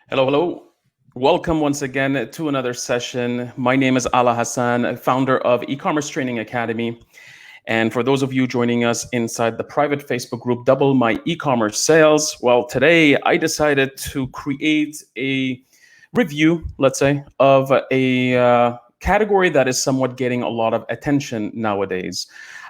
Hello, hello. Welcome once again to another session. My name is Ala Hassan, founder of eCommerce Training Academy. And for those of you joining us inside the private Facebook group, Double My E-commerce Sales, well, today I decided to create a review, let's say, of a category that is somewhat getting a lot of attention nowadays.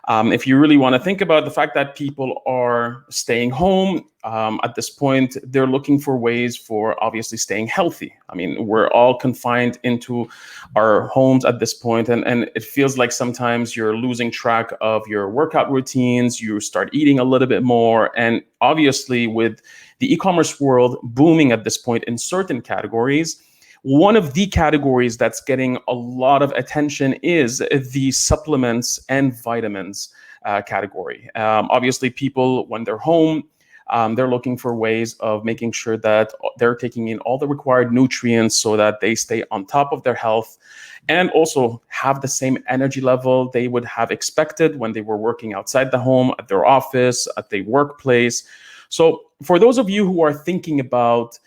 If you really want to think about the fact that people are staying home at this point, they're looking for ways for obviously staying healthy. I mean, we're all confined into our homes at this point, and it feels like sometimes you're losing track of your workout routines. You start eating a little bit more. And obviously, with the e-commerce world booming at this point in certain categories, one of the categories that's getting a lot of attention is the supplements and vitamins category. Obviously, people, when they're home, they're looking for ways of making sure that they're taking in all the required nutrients so that they stay on top of their health and also have the same energy level they would have expected when they were working outside the home, at their office, at the workplace. So for those of you who are thinking about,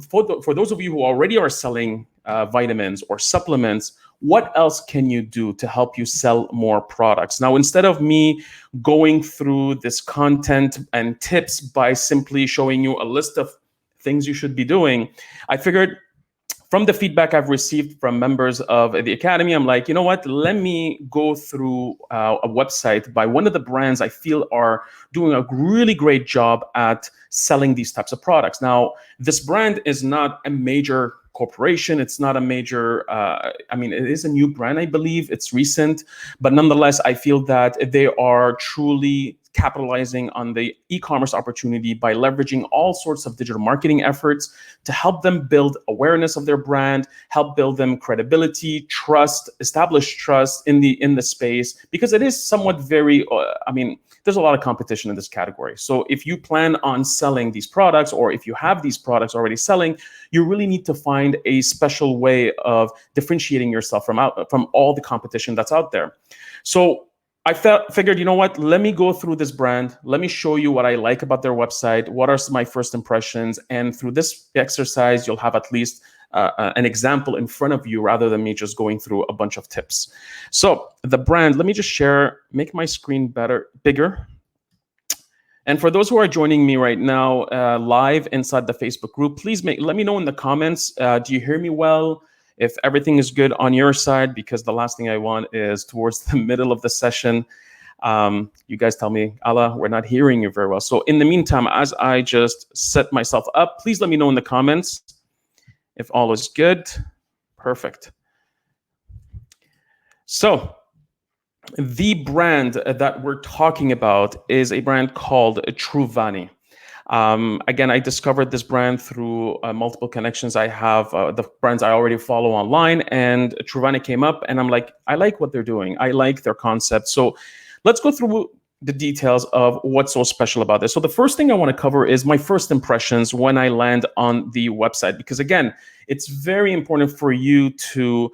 for those of you who already are selling vitamins or supplements, what else can you do to help you sell more products? Now, instead of me going through this content and tips by simply showing you a list of things you should be doing, I figured from the feedback I've received from members of the Academy, I'm like, you know what, let me go through a website by one of the brands I feel are doing a really great job at selling these types of products. Now, this brand is not a major corporation. It's not a major, it is a new brand, I believe. It's recent, but nonetheless, I feel that they are truly capitalizing on the e-commerce opportunity by leveraging all sorts of digital marketing efforts to help them build awareness of their brand, help build them credibility, trust, establish trust in the space, because it is somewhat very, there's a lot of competition in this category. So if you plan on selling these products, or if you have these products already selling, you really need to find a special way of differentiating yourself from all the competition that's out there. So I figured, you know what, let me go through this brand. Let me show you what I like about their website. What are my first impressions? And through this exercise, you'll have at least an example in front of you rather than me just going through a bunch of tips. So the brand, let me just make my screen bigger. And for those who are joining me right now live inside the Facebook group, please let me know in the comments, do you hear me well? If everything is good on your side, because the last thing I want is towards the middle of the session, you guys tell me, Allah, we're not hearing you very well. So in the meantime, as I just set myself up, please let me know in the comments if all is good. Perfect. So the brand that we're talking about is a brand called Truvani. Again, I discovered this brand through multiple connections I have, the brands I already follow online, and Truvani came up, and I'm like, I like what they're doing. I like their concept. So let's go through the details of what's so special about this. So the first thing I want to cover is my first impressions when I land on the website, because again, it's very important for you to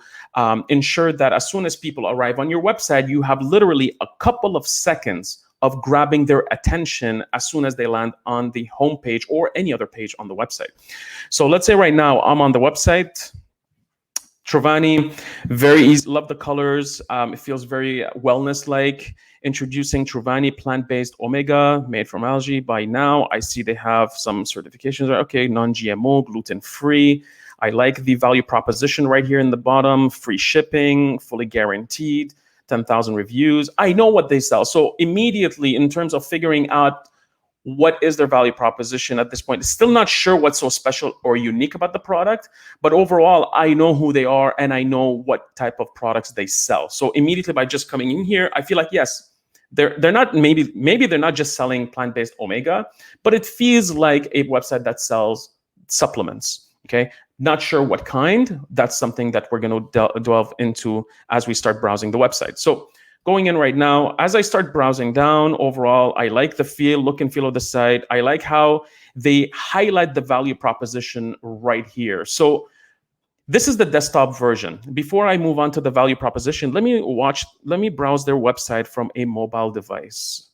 ensure that as soon as people arrive on your website, you have literally a couple of seconds of grabbing their attention as soon as they land on the homepage or any other page on the website. So let's say right now I'm on the website. Truvani, very easy, love the colors. It feels very wellness-like. Introducing Truvani plant-based omega made from algae. By now, I see they have some certifications. Okay, non-GMO, gluten-free. I like the value proposition right here in the bottom. Free shipping, fully guaranteed, 10,000 reviews. I know what they sell. So immediately, in terms of figuring out what is their value proposition at this point, still not sure what's so special or unique about the product, but overall, I know who they are and I know what type of products they sell. So immediately by just coming in here, I feel like, yes, they're not, maybe they're not just selling plant-based omega, but it feels like a website that sells supplements. Okay, not sure what kind. That's something that we're going to delve into as we start browsing the website. So going in right now, as I start browsing down, overall, I like the look and feel of the site. I like how they highlight the value proposition right here. So this is the desktop version. Before I move on to the value proposition, let me browse their website from a mobile device.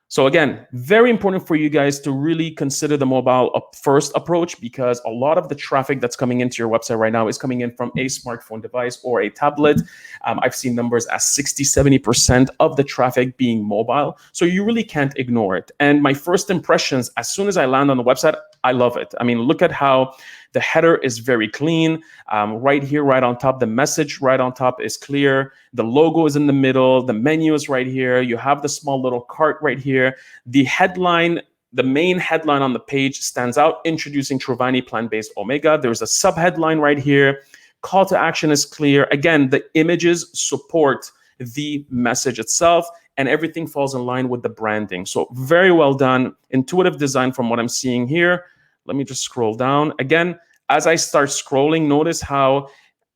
So again, very important for you guys to really consider the mobile first approach, because a lot of the traffic that's coming into your website right now is coming in from a smartphone device or a tablet. I've seen numbers as 60, 70% of the traffic being mobile. So you really can't ignore it. And my first impressions, as soon as I land on the website, I love it. I mean, look at how the header is very clean. Right here, right on top, the message right on top is clear. The logo is in the middle. The menu is right here. You have the small little cart right here. The headline, the main headline on the page stands out, introducing Truvani plant-based omega. There's a sub-headline right here. Call to action is clear. Again, the images support the message itself, and everything falls in line with the branding. So very well done. Intuitive design from what I'm seeing here. Let me just scroll down. Again, as I start scrolling, notice how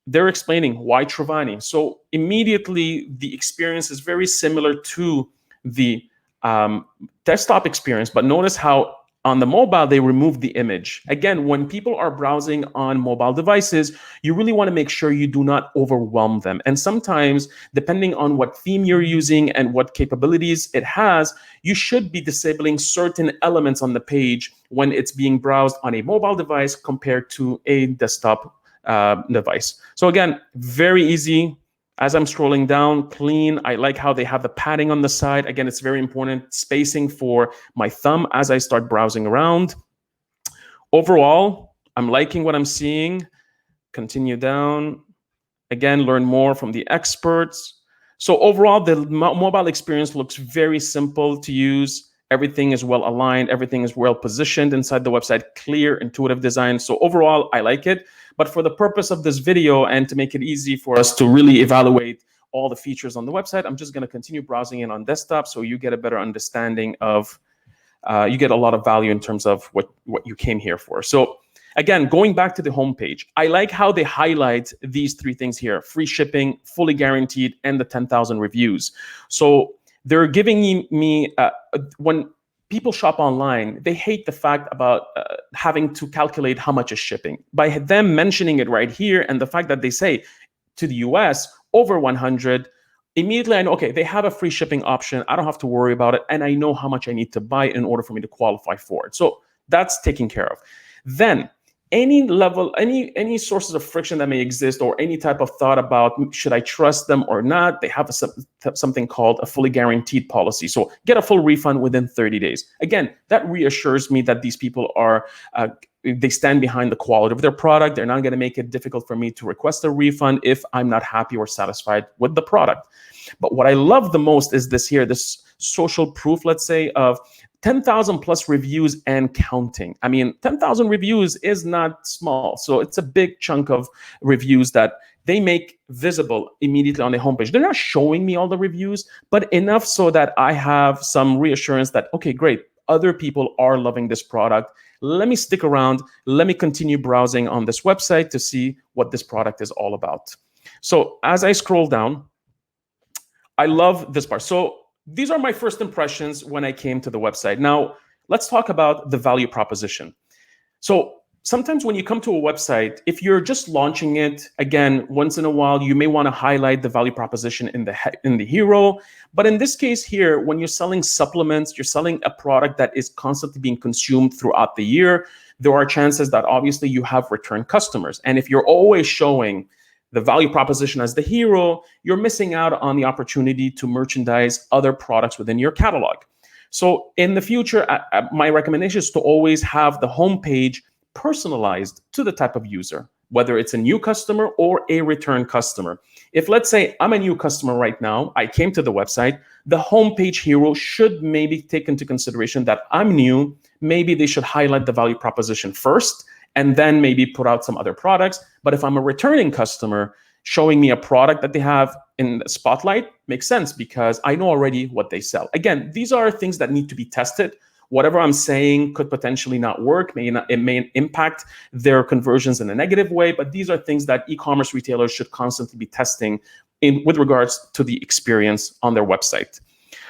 they're explaining why Truvani. So immediately the experience is very similar to the desktop experience, but notice how on the mobile, they remove the image. Again, when people are browsing on mobile devices, you really want to make sure you do not overwhelm them. And sometimes, depending on what theme you're using and what capabilities it has, you should be disabling certain elements on the page when it's being browsed on a mobile device compared to a desktop device. So again, very easy. As I'm scrolling down, clean. I like how they have the padding on the side. Again, it's very important. Spacing for my thumb as I start browsing around. Overall, I'm liking what I'm seeing. Continue down. Again, learn more from the experts. So overall, the mobile experience looks very simple to use. Everything is well aligned. Everything is well positioned inside the website. Clear, intuitive design. So overall, I like it. But for the purpose of this video and to make it easy for us to really evaluate all the features on the website, I'm just going to continue browsing it on desktop so you get a better understanding of, you get a lot of value in terms of what you came here for. So again, going back to the homepage, I like how they highlight these three things here: free shipping, fully guaranteed, and the 10,000 reviews. So they're giving me, when people shop online, they hate the fact about having to calculate how much is shipping. By them mentioning it right here, and the fact that they say to the US over 100, immediately I know, okay, they have a free shipping option. I don't have to worry about it. And I know how much I need to buy in order for me to qualify for it. So that's taken care of. Then any level, any sources of friction that may exist, or any type of thought about should I trust them or not, they have something called a fully guaranteed policy. So get a full refund within 30 days. Again, that reassures me that these people are, they stand behind the quality of their product. They're not going to make it difficult for me to request a refund if I'm not happy or satisfied with the product. But what I love the most is this here, this social proof, let's say, of 10,000 plus reviews and counting. I mean, 10,000 reviews is not small. So it's a big chunk of reviews that they make visible immediately on the homepage. They're not showing me all the reviews, but enough so that I have some reassurance that, okay, great, other people are loving this product. Let me stick around. Let me continue browsing on this website to see what this product is all about. So as I scroll down, I love this part. So these are my first impressions when I came to the website. Now, let's talk about the value proposition. So sometimes when you come to a website, if you're just launching it, again, once in a while, you may want to highlight the value proposition in the hero. But in this case here, when you're selling supplements, you're selling a product that is constantly being consumed throughout the year, there are chances that obviously you have return customers. And if you're always showing the value proposition as the hero, you're missing out on the opportunity to merchandise other products within your catalog. So in the future, my recommendation is to always have the homepage personalized to the type of user, whether it's a new customer or a return customer. If, let's say, I'm a new customer right now, I came to the website, the homepage hero should maybe take into consideration that I'm new. Maybe they should highlight the value proposition first, and then maybe put out some other products. But if I'm a returning customer, showing me a product that they have in the spotlight makes sense because I know already what they sell. Again, these are things that need to be tested. Whatever I'm saying could potentially not work. It may impact their conversions in a negative way, but these are things that e-commerce retailers should constantly be testing with regards to the experience on their website.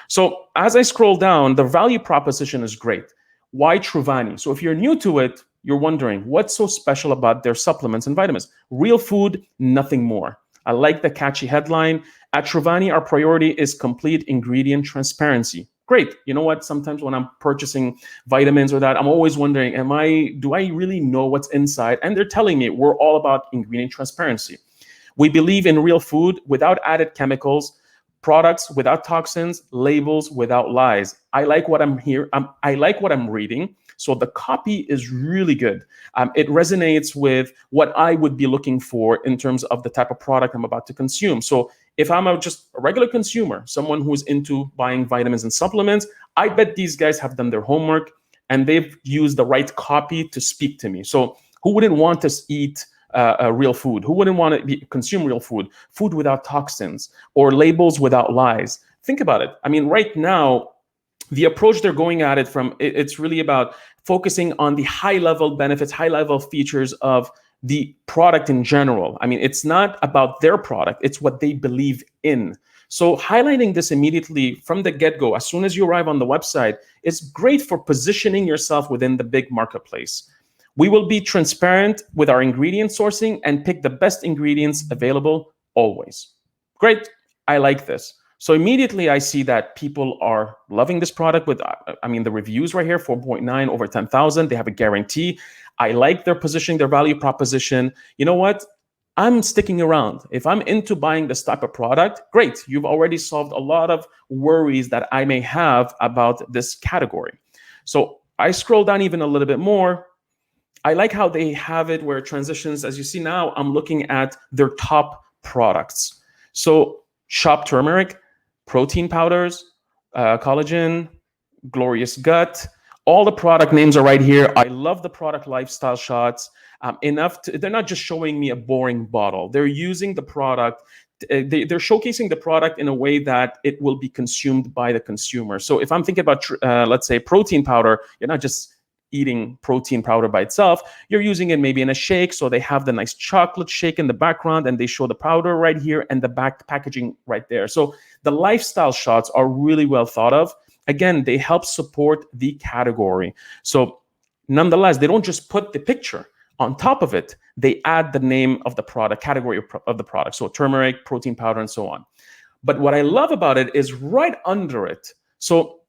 So as I scroll down, the value proposition is great. Why Truvani? So if you're new to it, you're wondering, what's so special about their supplements and vitamins? Real food, nothing more. I like the catchy headline. At Truvani, our priority is complete ingredient transparency. Great. You know what? Sometimes when I'm purchasing vitamins or that, I'm always wondering, do I really know what's inside? And they're telling me we're all about ingredient transparency. We believe in real food without added chemicals, products without toxins, labels without lies. I like what I like what I'm reading. So the copy is really good. It resonates with what I would be looking for in terms of the type of product I'm about to consume. So if I'm just a regular consumer, someone who's into buying vitamins and supplements, I bet these guys have done their homework and they've used the right copy to speak to me. So who wouldn't want to eat real food? Who wouldn't want to consume real food? Food without toxins or labels without lies. Think about it. I mean, right now, the approach they're going at it from, it's really about focusing on the high level benefits, high level features of the product in general. I mean, it's not about their product, it's what they believe in. So highlighting this immediately from the get-go, as soon as you arrive on the website, is great for positioning yourself within the big marketplace. We will be transparent with our ingredient sourcing and pick the best ingredients available always. Great, I like this. So immediately I see that people are loving this product with, the reviews right here, 4.9 over 10,000. They have a guarantee. I like their positioning, their value proposition. You know what? I'm sticking around. If I'm into buying this type of product, great. You've already solved a lot of worries that I may have about this category. So I scroll down even a little bit more. I like how they have it where it transitions. As you see now, I'm looking at their top products. So Shop Turmeric, protein powders, collagen, Glorious Gut. All the product names are right here. I love the product lifestyle shots. They're not just showing me a boring bottle. They're using the product. They're showcasing the product in a way that it will be consumed by the consumer. So if I'm thinking about, let's say, protein powder, you're not just eating protein powder by itself. You're using it maybe in a shake. So they have the nice chocolate shake in the background and they show the powder right here and the back packaging right there. So the lifestyle shots are really well thought of. Again, they help support the category. So nonetheless, they don't just put the picture on top of it. They add the name of the product, category of the product. So turmeric, protein powder, and so on. But what I love about it is right under it. So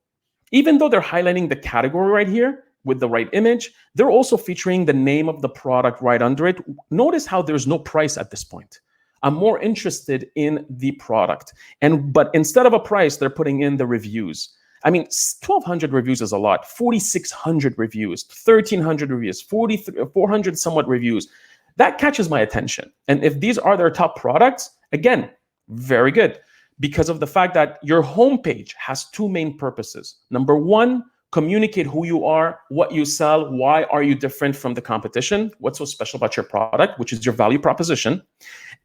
even though they're highlighting the category right here, with the right image, they're also featuring the name of the product right under it. Notice how there's no price at this point. I'm more interested in the product. But instead of a price, they're putting in the reviews. I mean, 1,200 reviews is a lot. 4,600 reviews, 1,300 reviews, 400 somewhat reviews. That catches my attention. And if these are their top products, again, very good. Because of the fact that your homepage has two main purposes. Number one, communicate who you are, what you sell, why are you different from the competition, what's so special about your product, which is your value proposition.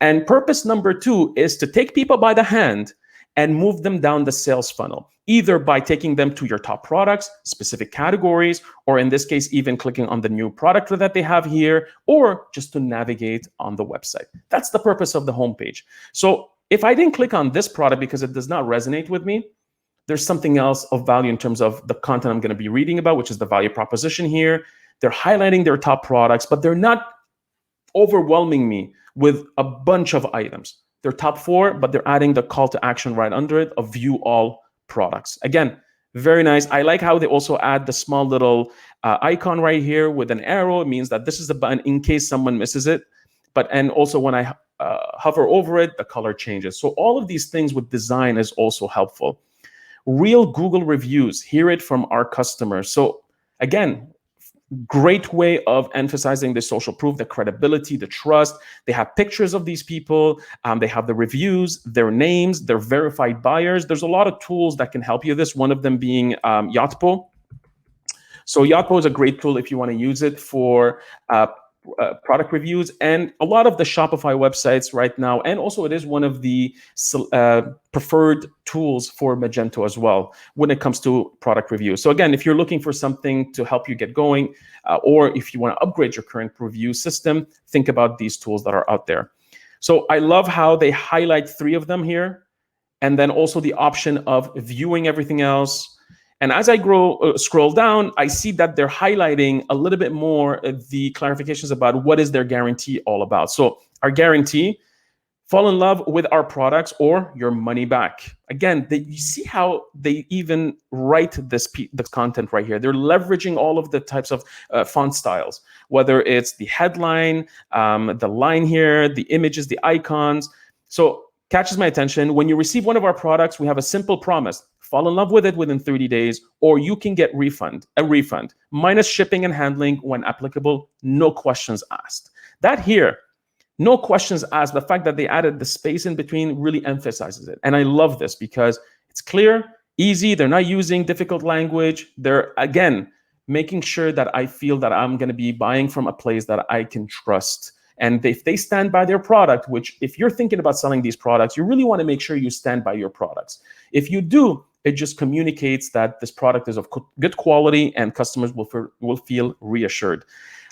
And purpose number two is to take people by the hand and move them down the sales funnel, either by taking them to your top products, specific categories, or in this case, even clicking on the new product that they have here, or just to navigate on the website. That's the purpose of the homepage. So if I didn't click on this product because it does not resonate with me, there's something else of value in terms of the content I'm going to be reading about, which is the value proposition here. They're highlighting their top products, but they're not overwhelming me with a bunch of items. They're top 4, but they're adding the call to action right under it of view all products. Again, very nice. I like how they also add the small little icon right here with an arrow. It means that this is the button in case someone misses it. And also when I hover over it, the color changes. So all of these things with design is also helpful. Real Google reviews, hear it from our customers. So again, great way of emphasizing the social proof, the credibility, the trust. They have pictures of these people. They have the reviews, their names, their verified buyers. There's a lot of tools that can help you this, one of them being Yotpo. So Yotpo is a great tool if you want to use it for product reviews, and a lot of the Shopify websites right now, and also it is one of the preferred tools for Magento as well when it comes to product reviews. So again, if you're looking for something to help you get going, or if you want to upgrade your current review system, think about these tools that are out there. So I love how they highlight 3 of them here, and then also the option of viewing everything else. And as I scroll down, I see that they're highlighting a little bit more the clarifications about what is their guarantee all about. So our guarantee, Fall in love with our products or your money back. Again, you see how they even write this content right here. They're leveraging all of the types of font styles, whether it's the headline, the line here, the images, the icons. So catches my attention. When you receive one of our products, we have a simple promise. Fall in love with it within 30 days, or you can get a refund, minus shipping and handling when applicable, no questions asked. That here, no questions asked. The fact that they added the space in between really emphasizes it. And I love this because it's clear, easy. They're not using difficult language. They're, again, making sure that I feel that I'm going to be buying from a place that I can trust. And if they stand by their product, which if you're thinking about selling these products, you really want to make sure you stand by your products. If you do, it just communicates that this product is of good quality and customers will feel reassured.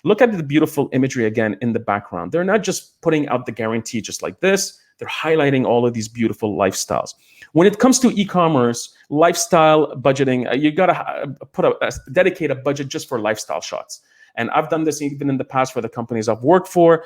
Look at the beautiful imagery again in the background. They're not just putting out the guarantee just like this. They're highlighting all of these beautiful lifestyles. When it comes to e-commerce, lifestyle budgeting, you got to dedicate a budget just for lifestyle shots. And I've done this even in the past for the companies I've worked for.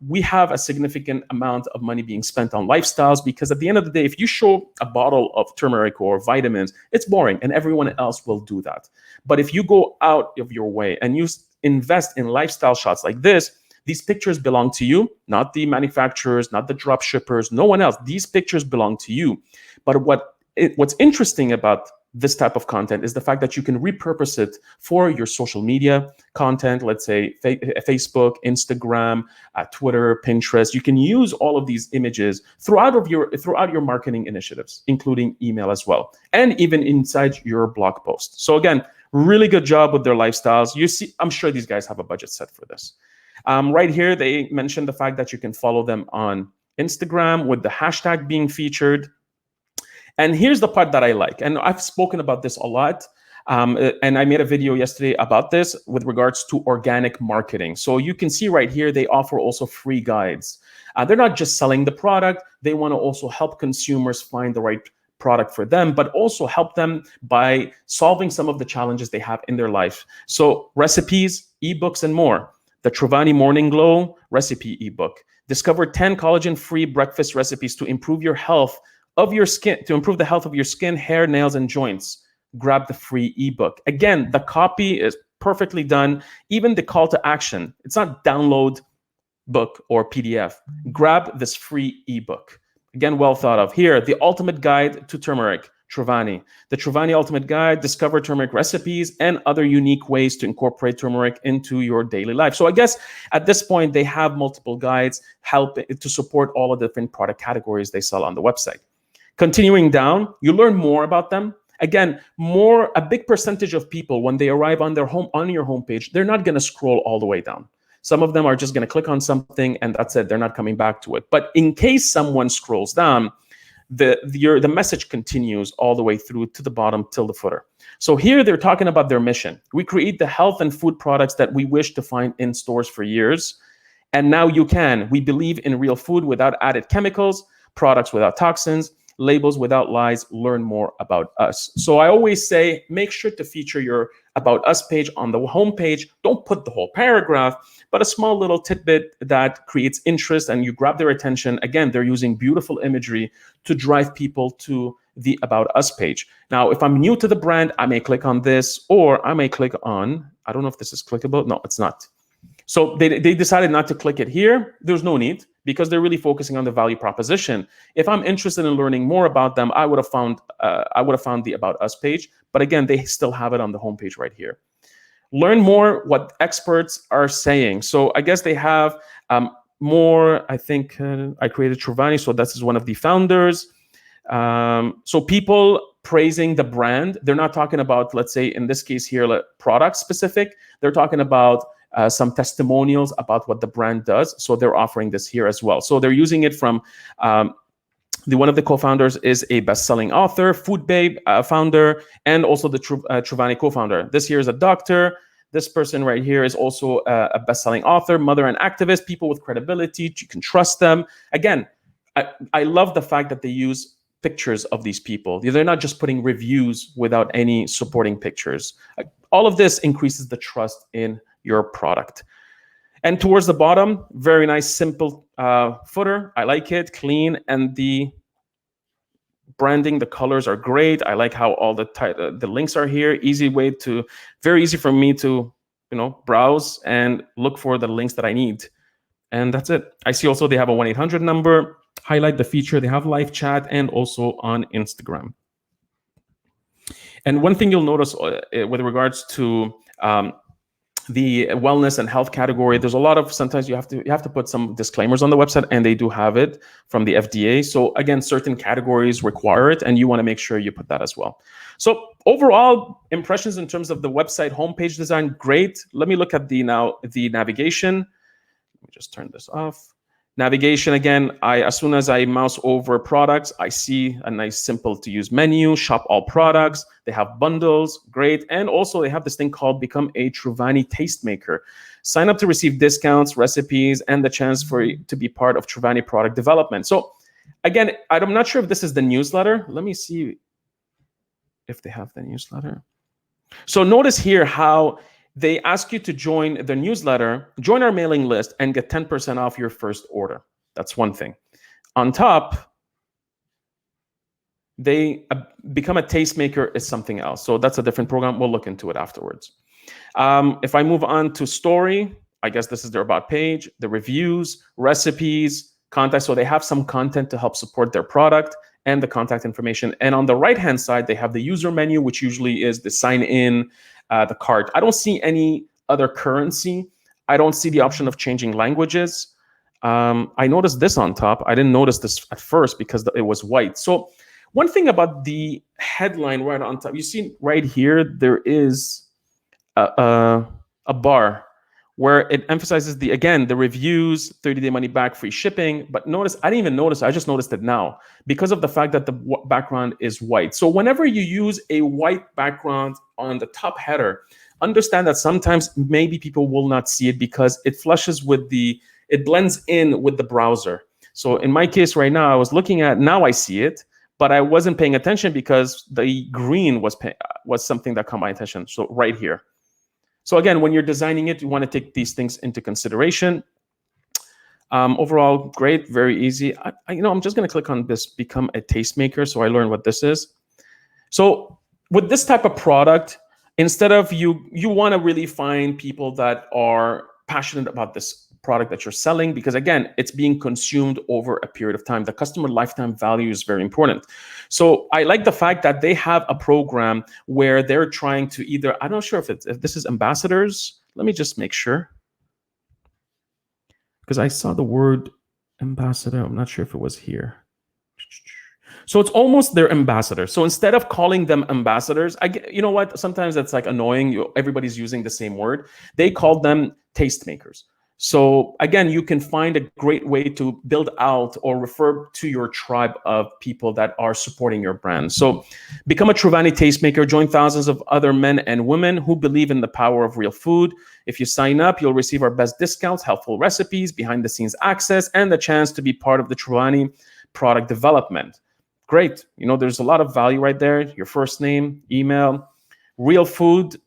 We have a significant amount of money being spent on lifestyles because at the end of the day, if you show a bottle of turmeric or vitamins, it's boring and everyone else will do that. But if you go out of your way and you invest in lifestyle shots like this, these pictures belong to you, not the manufacturers, not the drop shippers, no one else. These pictures belong to you. But what's interesting about this type of content is the fact that you can repurpose it for your social media content, let's say Facebook, Instagram, Twitter, Pinterest. You can use all of these images throughout your marketing initiatives, including email as well, and even inside your blog post. So again, really good job with their lifestyles. You see, I'm sure these guys have a budget set for this. Right here, they mentioned the fact that you can follow them on Instagram with the hashtag being featured. And here's the part that I like, and I've spoken about this a lot, and I made a video yesterday about this with regards to organic marketing. So you can see right here, they offer also free guides. They're not just selling the product, they want to also help consumers find the right product for them, but also help them by solving some of the challenges they have in their life. So recipes, ebooks, and more. The Truvani Morning Glow recipe ebook. Discover 10 collagen-free breakfast recipes to improve your health of your skin, to improve the health of your skin, hair, nails, and joints. Grab the free ebook. Again, the copy is perfectly done. Even the call to action, it's not download book or PDF. Grab this free ebook. Again, well thought of. Here, the ultimate guide to turmeric, Truvani. The Truvani Ultimate Guide, discover turmeric recipes and other unique ways to incorporate turmeric into your daily life. So I guess at this point, they have multiple guides helping to support all of the different product categories they sell on the website. Continuing down, you learn more about them. Again, a big percentage of people, when they arrive on your homepage, they're not going to scroll all the way down. Some of them are just going to click on something and that's it. They're not coming back to it. But in case someone scrolls down, the message continues all the way through to the bottom till the footer. So here they're talking about their mission. We create the health and food products that we wish to find in stores for years. And now you can. We believe in real food without added chemicals, products without toxins, labels without lies. Learn more about us. So I always say, make sure to feature your About Us page on the homepage. Don't put the whole paragraph, but a small little tidbit that creates interest and you grab their attention. Again, they're using beautiful imagery to drive people to the About Us page. Now, if I'm new to the brand, I may click on this, or I may click on, I don't know if this is clickable. No, it's not. So they decided not to click it here. There's no need, because they're really focusing on the value proposition. If I'm interested in learning more about them, I would have found the About Us page. But again, they still have it on the homepage right here. Learn more what experts are saying. So I guess they have more. I think I created Truvani, so this is one of the founders. So people praising the brand. They're not talking about, let's say in this case here, product specific. They're talking about some testimonials about what the brand does. So they're offering this here as well. So they're using it from one of the co-founders is a best-selling author, Food Babe founder, and also the Truvani co-founder. This here is a doctor. This person right here is also a best-selling author, mother, and activist, people with credibility. You can trust them. Again, I love the fact that they use pictures of these people. They're not just putting reviews without any supporting pictures. All of this increases the trust in your product. And towards the bottom, very nice, simple footer. I like it, clean, and the branding, the colors are great. I like how all the links are here. Very easy for me to browse and look for the links that I need. And that's it. I see also they have a 1-800 number. Highlight the feature. They have live chat and also on Instagram. And one thing you'll notice with regards to the wellness and health category, there's a lot of, sometimes you have to put some disclaimers on the website, and they do have it from the FDA. So again, certain categories require it, and you want to make sure you put that as well. So overall impressions in terms of the website homepage design, great. Let me look at the navigation. Let me just turn this off. Navigation, again, as soon as I mouse over products, I see a nice, simple to use menu, shop all products. They have bundles, great. And also they have this thing called Become a Truvani Tastemaker. Sign up to receive discounts, recipes, and the chance to be part of Truvani product development. So again, I'm not sure if this is the newsletter. Let me see if they have the newsletter. So notice here how they ask you to join the newsletter, join our mailing list, and get 10% off your first order. That's one thing. On top, they Become a Tastemaker is something else. So that's a different program. We'll look into it afterwards. If I move on to story, I guess this is their about page, the reviews, recipes, contact. So they have some content to help support their product and the contact information. And on the right-hand side, they have the user menu, which usually is the sign in, the cart. I don't see any other currency. I don't see the option of changing languages. I noticed this on top. I didn't notice this at first because it was white. So one thing about the headline right on top, you see right here, there is a bar where it emphasizes the reviews, 30-day money back, free shipping. But notice, I didn't even notice, I just noticed it now because of the fact that the background is white. So whenever you use a white background on the top header, understand that sometimes maybe people will not see it because it it blends in with the browser. So in my case right now, I was looking at, now I see it, but I wasn't paying attention because the green was something that caught my attention. So right here. So again, when you're designing it, you want to take these things into consideration. Overall, great, very easy. I'm just going to click on this, Become a Tastemaker, so I learn what this is. So with this type of product, instead of you want to really find people that are passionate about this product that you're selling, because again, it's being consumed over a period of time. The customer lifetime value is very important. So I like the fact that they have a program where they're trying to either, I'm not sure if this is ambassadors. Let me just make sure, because I saw the word ambassador. I'm not sure if it was here. So it's almost their ambassador. So instead of calling them ambassadors, you know what? Sometimes that's like annoying. Everybody's using the same word. They called them tastemakers. So again, you can find a great way to build out or refer to your tribe of people that are supporting your brand. So become a Truvani Tastemaker, join thousands of other men and women who believe in the power of real food. If you sign up, you'll receive our best discounts, helpful recipes, behind the scenes access, and the chance to be part of the Truvani product development. Great. There's a lot of value right there. Your first name, email, real food.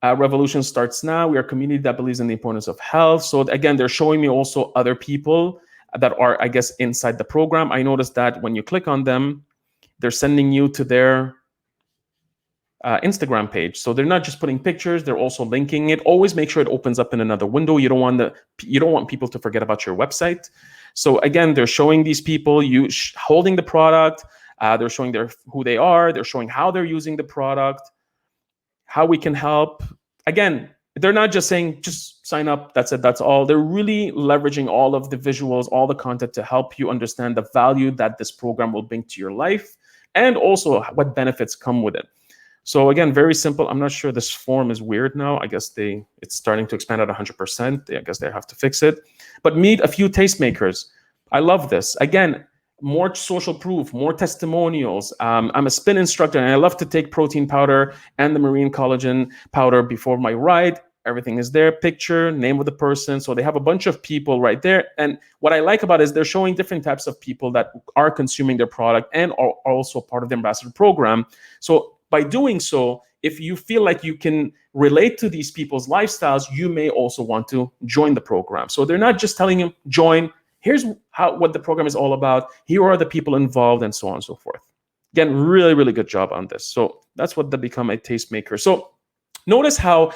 Revolution starts now. We are a community that believes in the importance of health. So again, they're showing me also other people that are, I guess, inside the program. I noticed that when you click on them, they're sending you to their Instagram page. So they're not just putting pictures, they're also linking it. Always make sure it opens up in another window. You don't want people to forget about your website. So again, they're showing these people holding the product. They're showing who they are. They're showing how they're using the product, how we can help. Again, they're not just saying, just sign up, that's it, that's all. They're really leveraging all of the visuals, all the content to help you understand the value that this program will bring to your life and also what benefits come with it. So again, very simple. I'm not sure this form is weird now. I guess it's starting to expand at 100%. I guess they have to fix it. But meet a few tastemakers. I love this. Again, more social proof, more testimonials. I'm a spin instructor and I love to take protein powder and the marine collagen powder before my ride. Everything is there, picture, name of the person. So they have a bunch of people right there. And what I like about it is they're showing different types of people that are consuming their product and are also part of the ambassador program. So by doing so, if you feel like you can relate to these people's lifestyles, you may also want to join the program. So they're not just telling you join, here's what the program is all about, here are the people involved, and so on and so forth. Again, really, really good job on this. So that's what the Become a Tastemaker. So notice how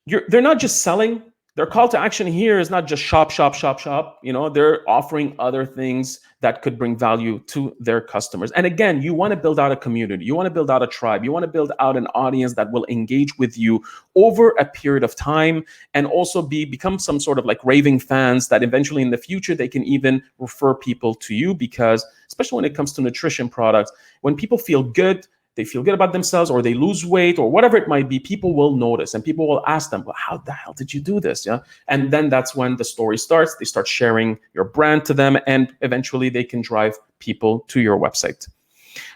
they're not just selling. Their call to action here is not just shop, shop, shop, shop. They're offering other things that could bring value to their customers. And again, you want to build out a community. You want to build out a tribe. You want to build out an audience that will engage with you over a period of time, and also become some sort of like raving fans that eventually in the future, they can even refer people to you, because especially when it comes to nutrition products, when people feel good, they feel good about themselves, or they lose weight, or whatever it might be, people will notice and people will ask them, well, how the hell did you do this? Yeah. And then that's when the story starts. They start sharing your brand to them, and eventually they can drive people to your website.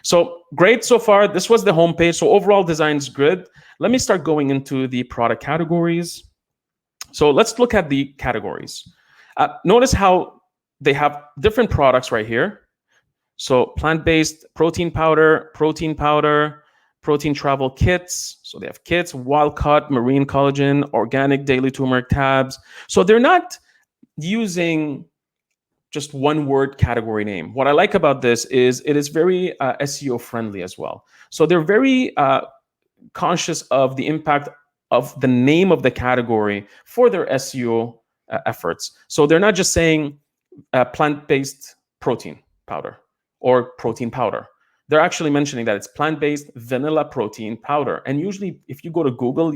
So great so far. This was the homepage. So overall design is good. Let me start going into the product categories. So let's look at the categories. Notice how they have different products right here. So plant-based protein powder, protein travel kits. So they have kits, wild-caught marine collagen, organic daily turmeric tabs. So they're not using just one word category name. What I like about this is it is very SEO friendly as well. So they're very conscious of the impact of the name of the category for their SEO efforts. So they're not just saying plant-based protein powder or protein powder. They're actually mentioning that it's plant-based vanilla protein powder. And usually if you go to Google,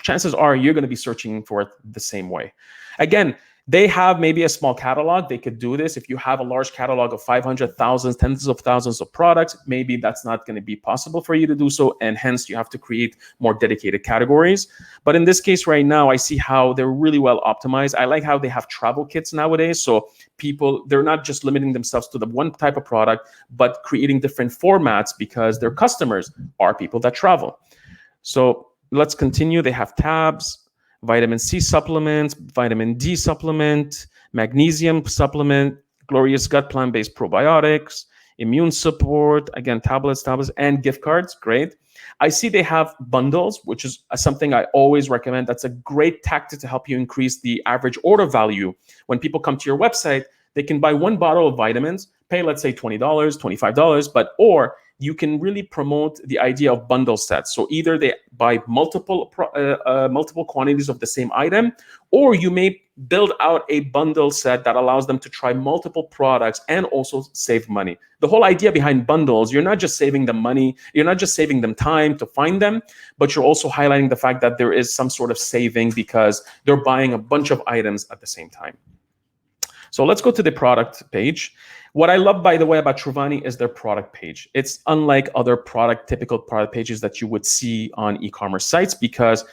chances are you're going to be searching for it the same way. Again, they have maybe a small catalog. They could do this. If you have a large catalog of 500,000, tens of thousands of products, maybe that's not going to be possible for you to do so. And hence you have to create more dedicated categories. But in this case right now, I see how they're really well optimized. I like how they have travel kits nowadays. So people, they're not just limiting themselves to the one type of product, but creating different formats because their customers are people that travel. So let's continue. They have tabs, vitamin C supplements, vitamin D supplement, magnesium supplement, glorious gut plant-based probiotics, immune support, again, tablets, and gift cards. Great. I see they have bundles, which is something I always recommend. That's a great tactic to help you increase the average order value. When people come to your website, they can buy one bottle of vitamins, pay, let's say $20, $25, or you can really promote the idea of bundle sets. So either they buy multiple quantities of the same item, or you may build out a bundle set that allows them to try multiple products and also save money. The whole idea behind bundles, you're not just saving them money, you're not just saving them time to find them, but you're also highlighting the fact that there is some sort of saving because they're buying a bunch of items at the same time. So let's go to the product page. What I love, by the way, about Truvani is their product page. It's unlike other typical product pages that you would see on e-commerce sites because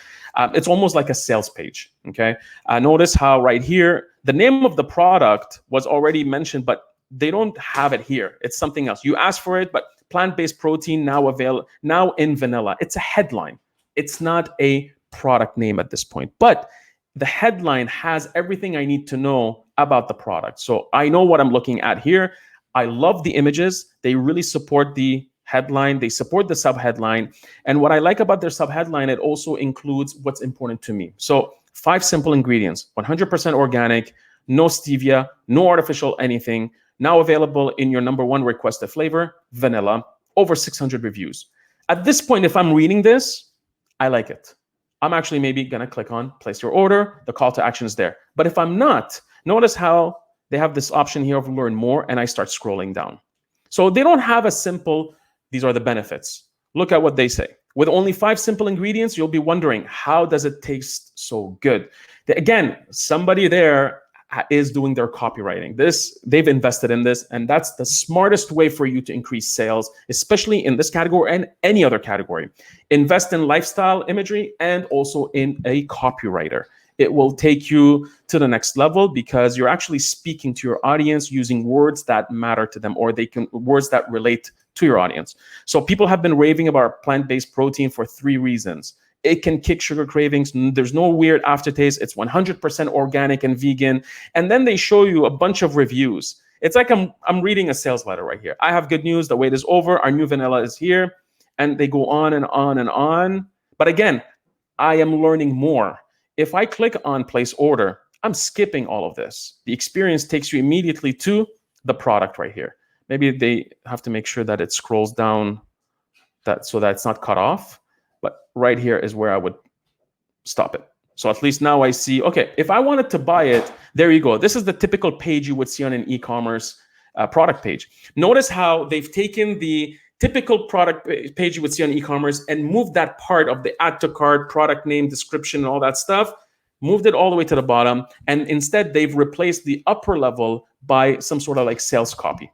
it's almost like a sales page, okay? Notice how right here, the name of the product was already mentioned, but they don't have it here. It's something else. You asked for it, but plant-based protein now in vanilla. It's a headline. It's not a product name at this point, but the headline has everything I need to know about the product. So I know what I'm looking at here. I love the images. They really support the headline. They support the subheadline. And what I like about their subheadline, it also includes what's important to me. So 5 simple ingredients, 100% organic, no stevia, no artificial anything, now available in your #1 requested flavor, vanilla, over 600 reviews. At this point, if I'm reading this, I like it. I'm actually maybe going to click on place your order. The call to action is there. But if I'm not, notice how they have this option here of learn more, and I start scrolling down. So they don't have a simple, these are the benefits. Look at what they say. With only 5 simple ingredients, you'll be wondering, how does it taste so good? Again, somebody there is doing their copywriting. They've invested in this, and that's the smartest way for you to increase sales, especially in this category and any other category. Invest in lifestyle imagery and also in a copywriter. It will take you to the next level because you're actually speaking to your audience using words that matter to them, or words that relate to your audience. So people have been raving about plant-based protein for 3 reasons. It can kick sugar cravings. There's no weird aftertaste. It's 100% organic and vegan. And then they show you a bunch of reviews. It's like I'm reading a sales letter right here. I have good news. The wait is over. Our new vanilla is here. and they go on and on and on. But again, I am learning more. If I click on place order, I'm skipping all of this. The experience takes you immediately to the product right here. Maybe they have to make sure that it scrolls down so that it's not cut off. But right here is where I would stop it. So at least now I see, okay, if I wanted to buy it, there you go. This is the typical page you would see on an e-commerce product page. Notice how they've taken the typical product page you would see on e-commerce and moved that part of the add to cart, product name, description, and all that stuff, moved it all the way to the bottom. And instead, they've replaced the upper level by some sort of like sales copy.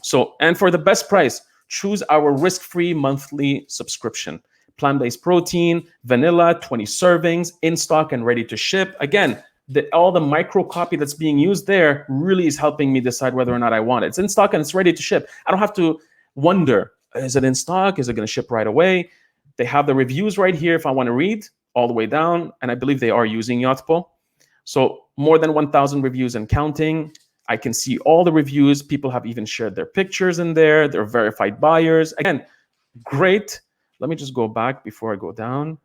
So, and for the best price, choose our risk-free monthly subscription. Plant-based protein, vanilla, 20 servings, in stock and ready to ship. Again, all the micro copy that's being used there really is helping me decide whether or not I want it. It's in stock and it's ready to ship. I don't have to wonder, is it in stock? Is it going to ship right away? They have the reviews right here if I want to read all the way down. And I believe they are using Yotpo. So more than 1,000 reviews and counting. I can see all the reviews. People have even shared their pictures in there. They're verified buyers. Again, great. Let me just go back before I go down.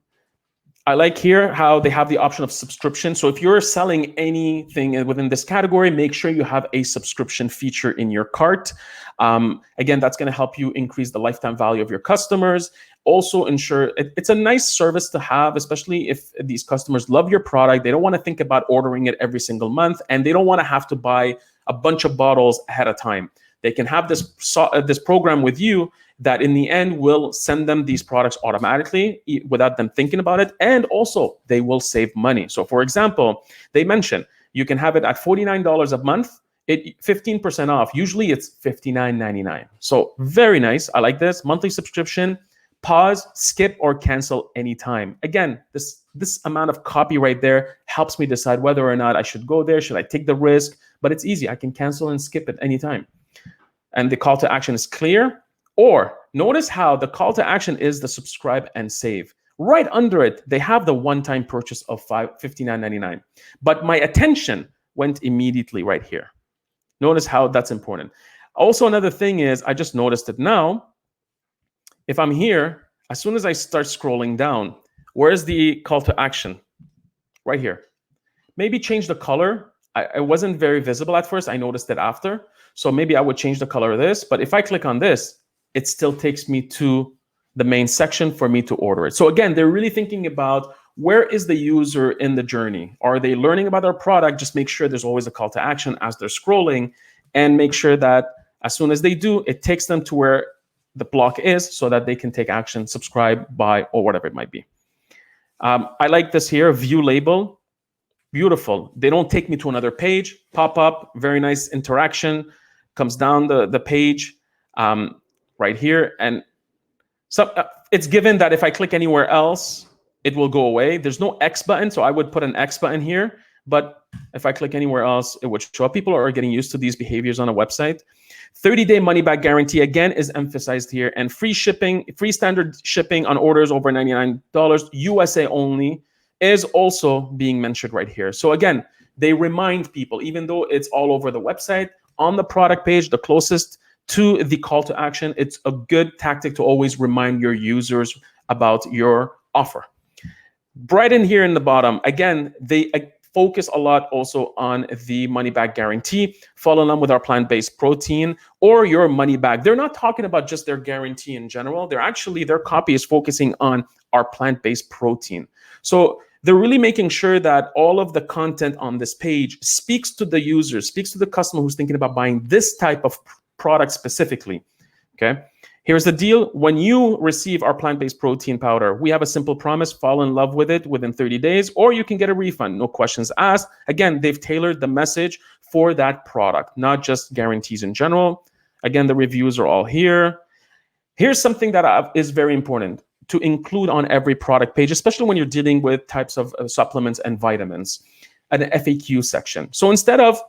I like here how they have the option of subscription. So if you're selling anything within this category, make sure you have a subscription feature in your cart. Again, that's going to help you increase the lifetime value of your customers. Also ensure it's a nice service to have, especially if these customers love your product. They don't want to think about ordering it every single month, and they don't want to have to buy a bunch of bottles ahead of time. They can have this program with you that in the end will send them these products automatically without them thinking about it. And also they will save money. So for example, they mentioned you can have it at $49 a month, 15% off. Usually it's $59.99. So very nice. I like this monthly subscription. Pause, skip, or cancel anytime. Again, this amount of copy right there helps me decide whether or not I should go there. Should I take the risk? But it's easy. I can cancel and skip it anytime. And the call to action is clear. Or notice how the call to action is the subscribe and save. Right under it, they have the one-time purchase of $59.99. But my attention went immediately right here. Notice how that's important. Also, another thing is, I just noticed it now. If I'm here, as soon as I start scrolling down, where's the call to action? Right here. Maybe change the color. It wasn't very visible at first. I noticed it after. So maybe I would change the color of this. But if I click on this, it still takes me to the main section for me to order it. So again, they're really thinking about where is the user in the journey? Are they learning about our product? Just make sure there's always a call to action as they're scrolling, and make sure that as soon as they do, it takes them to where the block is so that they can take action, subscribe, buy, or whatever it might be. I like this here, view label. Beautiful. They don't take me to another page. Pop up, very nice interaction. Comes down the page. Right here, and so it's given that if I click anywhere else, it will go away. There's no X button, so I would put an X button here, but if I click anywhere else, it would show up. People are getting used to these behaviors on a website. 30-day money-back guarantee, again, is emphasized here, and free shipping, free standard shipping on orders over $99, USA only, is also being mentioned right here. So again, they remind people, even though it's all over the website, on the product page, the closest to the call to action, it's a good tactic to always remind your users about your offer. Right in here in the bottom, again, they focus a lot also on the money back guarantee. Fall in love with our plant-based protein or your money back. They're not talking about just their guarantee in general. They're actually, their copy is focusing on our plant-based protein. So they're really making sure that all of the content on this page speaks to the user, speaks to the customer who's thinking about buying this type of product specifically. Okay, here's the deal. When you receive our plant-based protein powder, we have a simple promise: fall in love with it within 30 days, or you can get a refund, no questions asked. Again, they've tailored the message for that product, not just guarantees in general. Again, the reviews are all here. Here's something that is very important to include on every product page, especially when you're dealing with types of supplements and vitamins, an FAQ section. So instead of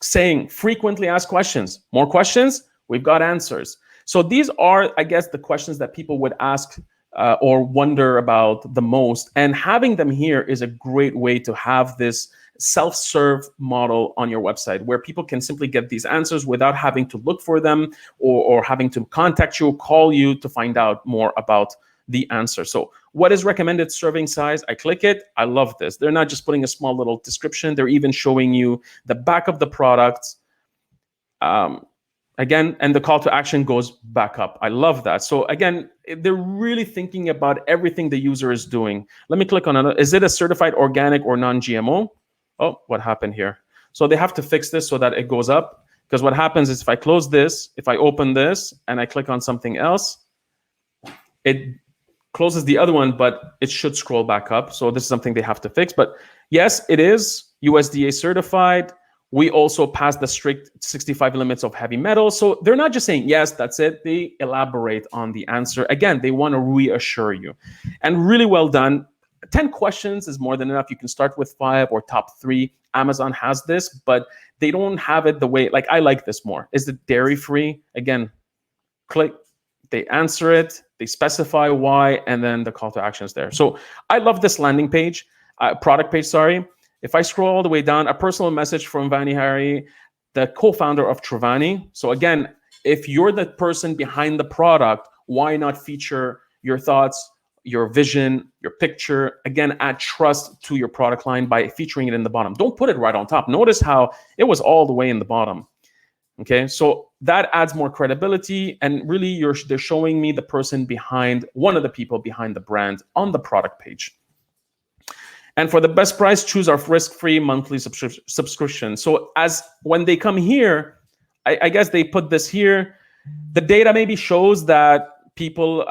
saying frequently asked questions, more questions, we've got answers. So these are, I guess, the questions that people would ask or wonder about the most. And having them here is a great way to have this self-serve model on your website where people can simply get these answers without having to look for them or having to contact you, call you to find out more about the answer. So what is recommended serving size? I click it. I love this. They're not just putting a small little description. They're even showing you the back of the product. Again, and the call to action goes back up. I love that. So again, they're really thinking about everything the user is doing. Let me click on another. Is it a certified organic or non-GMO? Oh, what happened here? So they have to fix this so that it goes up. Because what happens is if I close this, if I open this and I click on something else, it closes the other one, but it should scroll back up. So this is something they have to fix. But yes, it is USDA certified. We also pass the strict 65 limits of heavy metals. So they're not just saying, yes, that's it. They elaborate on the answer. Again, they want to reassure you. And really well done. 10 questions is more than enough. You can start with 5 or top 3. Amazon has this, but they don't have it the way, like I like this more. Is it dairy free? Again, click, they answer it, they specify why, and then the call to action is there. So I love this landing page, product page, sorry. If I scroll all the way down, a personal message from Vani Hari, the co-founder of Truvani. So again, if you're the person behind the product, why not feature your thoughts, your vision, your picture? Again, add trust to your product line by featuring it in the bottom. Don't put it right on top. Notice how it was all the way in the bottom. Okay, so that adds more credibility, and really they're showing me the person behind, one of the people behind the brand on the product page. And for the best price, choose our risk-free monthly subscription. So as when they come here, I guess they put this here. The data maybe shows that people,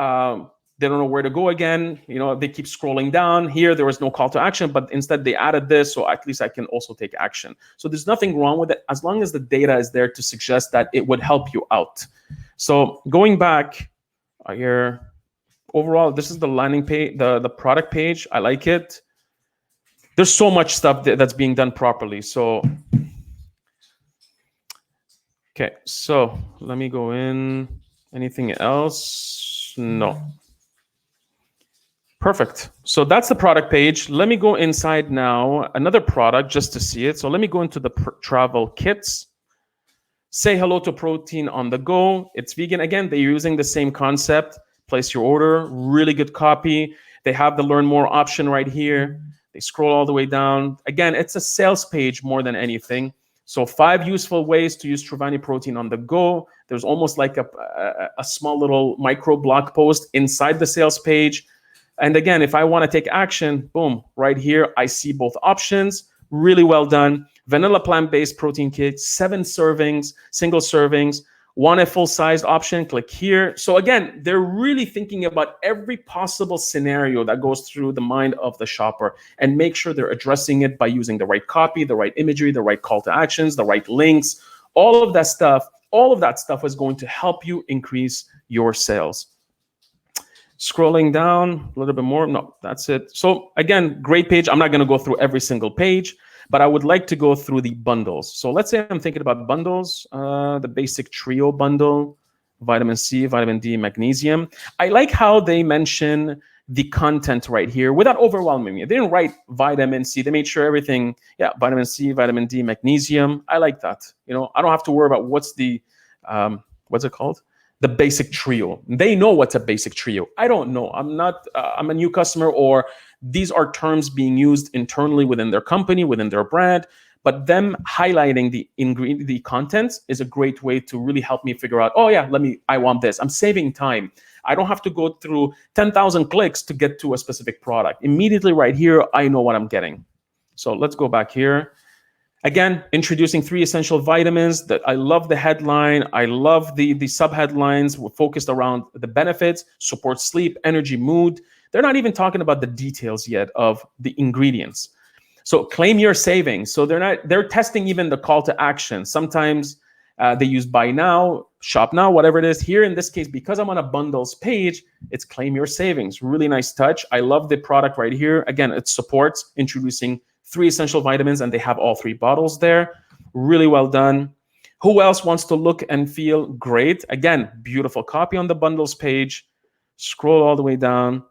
they don't know where to go again. You know, they keep scrolling down. Here, there was no call to action, but instead they added this, so at least I can also take action. So there's nothing wrong with it as long as the data is there to suggest that it would help you out. So going back here, overall, this is the landing page, the product page. I like it. There's so much stuff that's being done properly. So, okay, so let me go in. Anything else? No. Perfect. So that's the product page. Let me go inside now, another product just to see it. So let me go into the travel kits. Say hello to protein on the go. It's vegan. Again, they're using the same concept. Place your order, really good copy. They have the learn more option right here. They scroll all the way down. Again, it's a sales page more than anything. So 5 useful ways to use Truvani protein on the go. There's almost like a small little micro blog post inside the sales page. And again, if I want to take action, boom, right here, I see both options. Really well done. Vanilla plant-based protein cake, 7 servings, single servings. Want a full-sized option? Click here. So again, they're really thinking about every possible scenario that goes through the mind of the shopper and make sure they're addressing it by using the right copy, the right imagery, the right call to actions, the right links, all of that stuff. All of that stuff is going to help you increase your sales. Scrolling down a little bit more. No, that's it. So again, great page. I'm not going to go through every single page, but I would like to go through the bundles. So let's say I'm thinking about bundles, the basic trio bundle, vitamin C, vitamin D, magnesium. I like how they mention the content right here without overwhelming me. They didn't write vitamin C. They made sure everything, yeah, vitamin C, vitamin D, magnesium. I like that. You know, I don't have to worry about what's the, what's it called? The basic trio. They know what's a basic trio. I don't know. I'm not, I'm a new customer, or these are terms being used internally within their company, within their brand, but them highlighting the ingredient, the contents is a great way to really help me figure out, oh yeah, I want this. I'm saving time. I don't have to go through 10,000 clicks to get to a specific product. Immediately right here, I know what I'm getting. So let's go back here. Again, introducing 3 essential vitamins. That I love the headline. I love the subheadlines. We're focused around the benefits, support sleep, energy, mood. They're not even talking about the details yet of the ingredients. So claim your savings. So they're testing even the call to action. Sometimes they use buy now, shop now, whatever it is. Here in this case, because I'm on a bundles page, it's claim your savings. Really nice touch. I love the product right here. Again, it supports introducing 3 essential vitamins, and they have all 3 bottles there. Really well done. Who else wants to look and feel great? Again, beautiful copy on the bundles page. Scroll all the way down.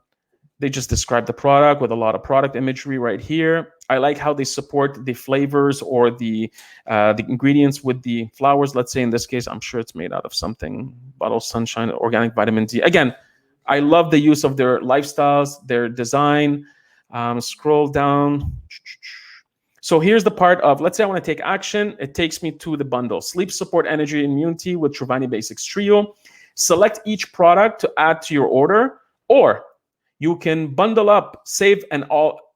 They just describe the product with a lot of product imagery right here. I like how they support the flavors or the ingredients with the flowers. Let's say in this case, I'm sure it's made out of something, bottle sunshine, organic vitamin D. Again, I love the use of their lifestyles, their design. Scroll down. So here's the part of, let's say I want to take action. It takes me to the bundle. Sleep support, energy, immunity with Truvani Basics Trio. Select each product to add to your order, or you can bundle up, save, and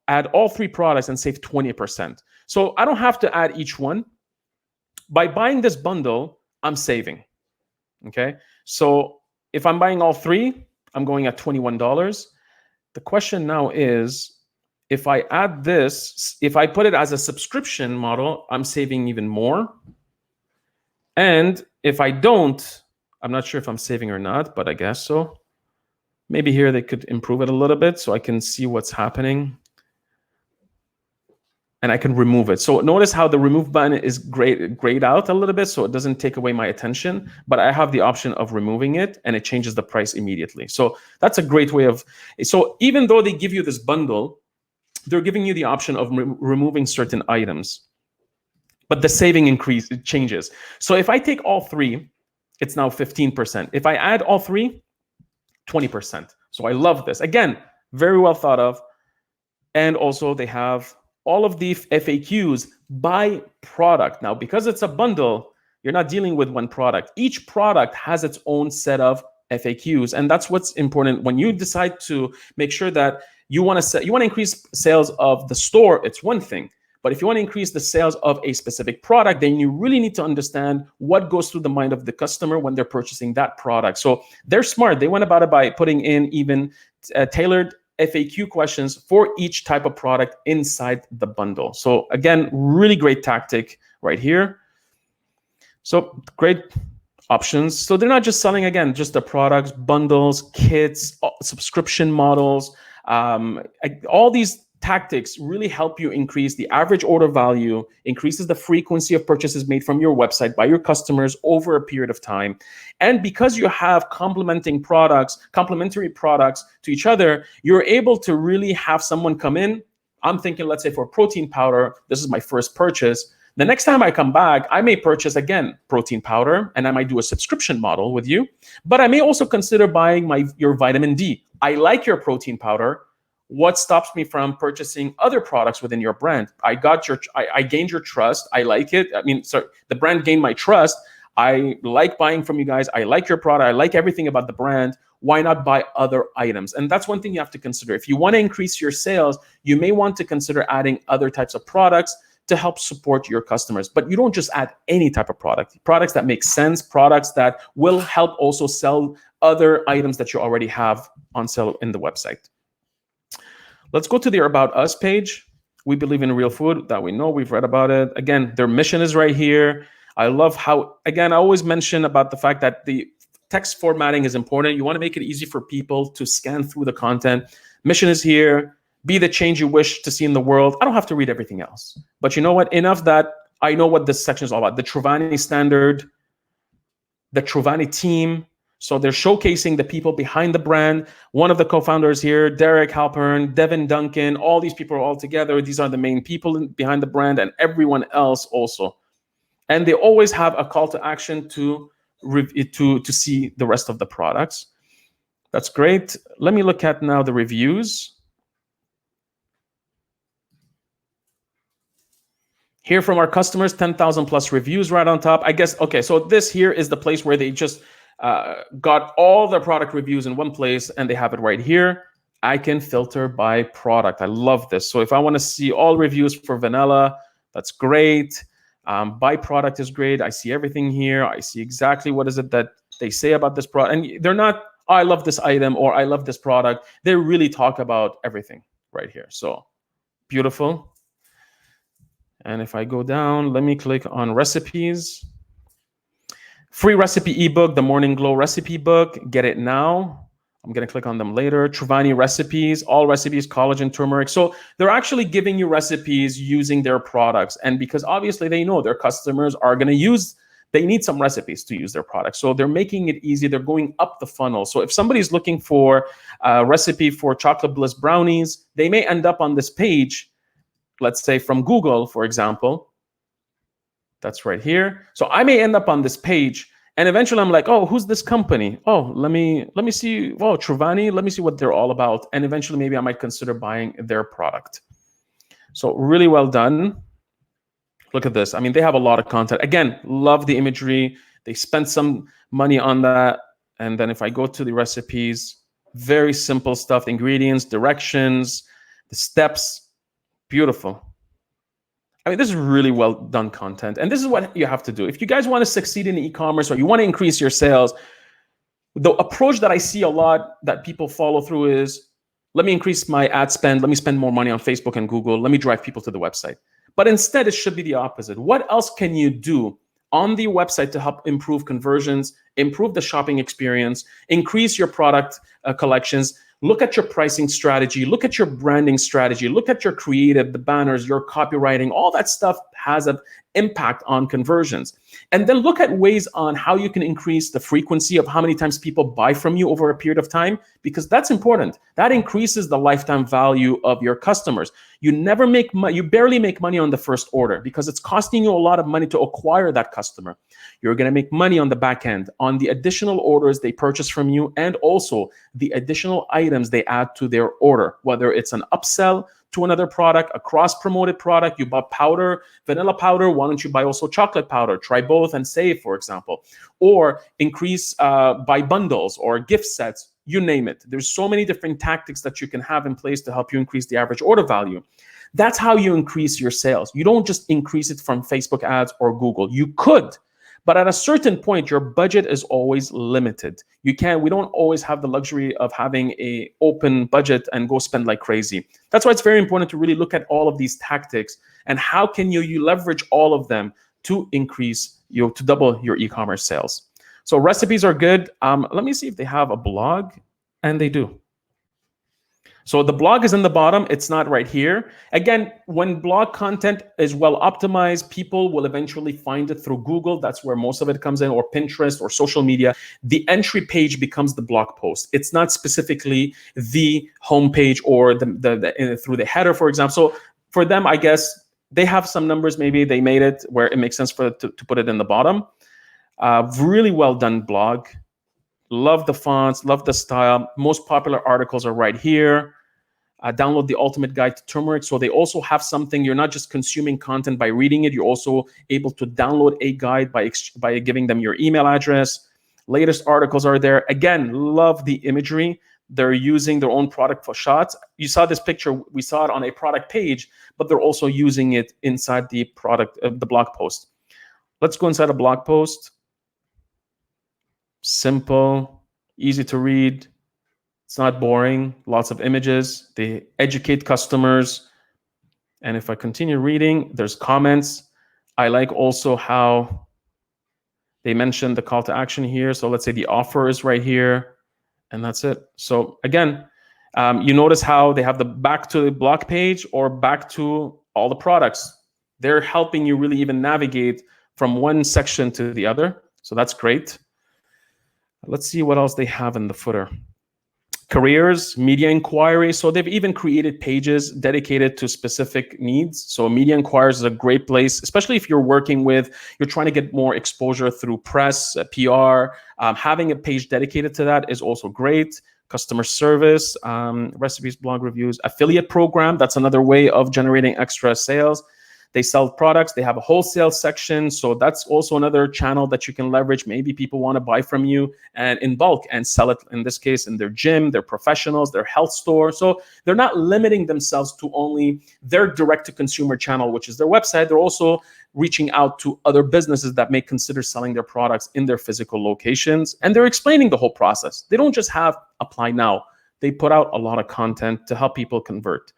add all 3 products and save 20%. So I don't have to add each one. By buying this bundle, I'm saving. Okay. So if I'm buying all 3, I'm going at $21. The question now is, if I add this, if I put it as a subscription model, I'm saving even more. And if I don't, I'm not sure if I'm saving or not, but I guess so. Maybe here they could improve it a little bit so I can see what's happening. And I can remove it. So notice how the remove button is grayed out a little bit, so it doesn't take away my attention, but I have the option of removing it and it changes the price immediately. So that's a great way of, so even though they give you this bundle, they're giving you the option of removing certain items, but the saving it changes. So if I take all 3, it's now 15%. If I add all 3, 20%. So I love this. Again, very well thought of. And also they have all of the FAQs by product. Now, because it's a bundle, you're not dealing with one product. Each product has its own set of FAQs. And that's what's important when you decide to make sure that you want to increase sales of the store. It's one thing. But if you want to increase the sales of a specific product, then you really need to understand what goes through the mind of the customer when they're purchasing that product. So they're smart. They went about it by putting in even tailored FAQ questions for each type of product inside the bundle. So again, really great tactic right here. So great options. So they're not just selling, again, just the products, bundles, kits, subscription models. All these tactics really help you increase the average order value, increases the frequency of purchases made from your website by your customers over a period of time. And because you have complementary products to each other, you're able to really have someone come in. I'm thinking, let's say for protein powder, this is my first purchase. The next time I come back, I may purchase again protein powder, and I might do a subscription model with you, but I may also consider buying your vitamin D. I like your protein powder. What stops me from purchasing other products within your brand? I gained your trust. I like it. The brand gained my trust. I like buying from you guys. I like your product. I like everything about the brand. Why not buy other items? And that's one thing you have to consider. If you want to increase your sales, you may want to consider adding other types of products to help support your customers. But you don't just add any type of product. Products that make sense, products that will help also sell other items that you already have on sale in the website. Let's go to their About Us page. We believe in real food. That we know. We've read about it. Again, their mission is right here. I love how, again, I always mention about the fact that the text formatting is important. You want to make it easy for people to scan through the content. Mission is here. Be the change you wish to see in the world. I don't have to read everything else. But you know what? Enough that I know what this section is all about. The Truvani standard, the Truvani team. So they're showcasing the people behind the brand. One of the co-founders here, Derek Halpern, Devin Duncan, all these people are all together. These are the main people behind the brand, and everyone else also. And they always have a call to action to see the rest of the products. That's great. Let me look at now the reviews. Hear from our customers, 10,000 plus reviews right on top. I guess, okay, so this here is the place where they just got all their product reviews in one place, and they have it right here. I can filter by product. I love this. So if I want to see all reviews for vanilla, that's great. By product is great. I see everything here. I see exactly what is it that they say about this product. And they're not, oh, I love this item or I love this product. They really talk about everything right here. So beautiful. And if I go down, let me click on recipes. Free recipe ebook, the Morning Glow recipe book. Get it now. I'm going to click on them later. Truvani recipes, all recipes, collagen, turmeric. So they're actually giving you recipes using their products. And because obviously they know their customers are going to use they need some recipes to use their product. So they're making it easy. They're going up the funnel. So if somebody's looking for a recipe for chocolate bliss brownies, they may end up on this page, let's say from Google, for example. That's right here. So I may end up on this page, and eventually I'm like, oh, who's this company? Oh, let me see. Oh, Truvani, let me see what they're all about. And eventually maybe I might consider buying their product. So really well done. Look at this. I mean, they have a lot of content. Again, love the imagery. They spent some money on that. And then if I go to the recipes, very simple stuff, ingredients, directions, the steps, beautiful. I mean, this is really well done content. And this is what you have to do. If you guys want to succeed in e-commerce or you want to increase your sales, the approach that I see a lot that people follow through is, let me increase my ad spend. Let me spend more money on Facebook and Google. Let me drive people to the website. But instead, it should be the opposite. What else can you do on the website to help improve conversions, improve the shopping experience, increase your product collections? Look at your pricing strategy, look at your branding strategy, look at your creative, the banners, your copywriting, all that stuff has an impact on conversions. And then look at ways on how you can increase the frequency of how many times people buy from you over a period of time, because that's important. That increases the lifetime value of your customers. You never make money, you barely make money on the first order because it's costing you a lot of money to acquire that customer. You're going to make money on the back end, on the additional orders they purchase from you, and also the additional items they add to their order, whether it's an upsell to another product, a cross-promoted product. You bought powder, vanilla powder, why don't you buy also chocolate powder? Try both and save, for example. Or increase by bundles or gift sets, you name it. There's so many different tactics that you can have in place to help you increase the average order value. That's how you increase your sales. You don't just increase it from Facebook ads or Google. You could, but at a certain point, your budget is always limited. We don't always have the luxury of having an open budget and go spend like crazy. That's why it's very important to really look at all of these tactics and how can you leverage all of them to increase, to double your e-commerce sales. So recipes are good. Let me see if they have a blog, and they do. So the blog is in the bottom. It's not right here. Again, when blog content is well optimized, people will eventually find it through Google. That's where most of it comes in, or Pinterest or social media. The entry page becomes the blog post. It's not specifically the homepage or through the header, for example. So for them, I guess they have some numbers. Maybe they made it where it makes sense to put it in the bottom. Really well done blog. Love the fonts, love the style. Most popular articles are right here. Download the ultimate guide to turmeric. So they also have something. You're not just consuming content by reading it. You're also able to download a guide by giving them your email address. Latest articles are there. Again, love the imagery. They're using their own product for shots. You saw this picture. We saw it on a product page, but they're also using it inside the product, the blog post. Let's go inside a blog post. Simple, easy to read. It's not boring. Lots of images. They educate customers. And if I continue reading, there's comments. I like also how they mentioned the call to action here. So let's say the offer is right here, and that's it. So again, you notice how they have the back to the blog page or back to all the products. They're helping you really even navigate from one section to the other. So that's great. Let's see what else they have in the footer. Careers, media inquiry. So they've even created pages dedicated to specific needs. So media inquiries is a great place, especially if you're trying to get more exposure through press, PR. Having a page dedicated to that is also great. Customer service, recipes, blog reviews, affiliate program. That's another way of generating extra sales. They sell products. They have a wholesale section. So that's also another channel that you can leverage. Maybe people want to buy from you and in bulk and sell it, in this case, in their gym, their professionals, their health store. So they're not limiting themselves to only their direct-to-consumer channel, which is their website. They're also reaching out to other businesses that may consider selling their products in their physical locations. And they're explaining the whole process. They don't just have apply now. They put out a lot of content to help people convert.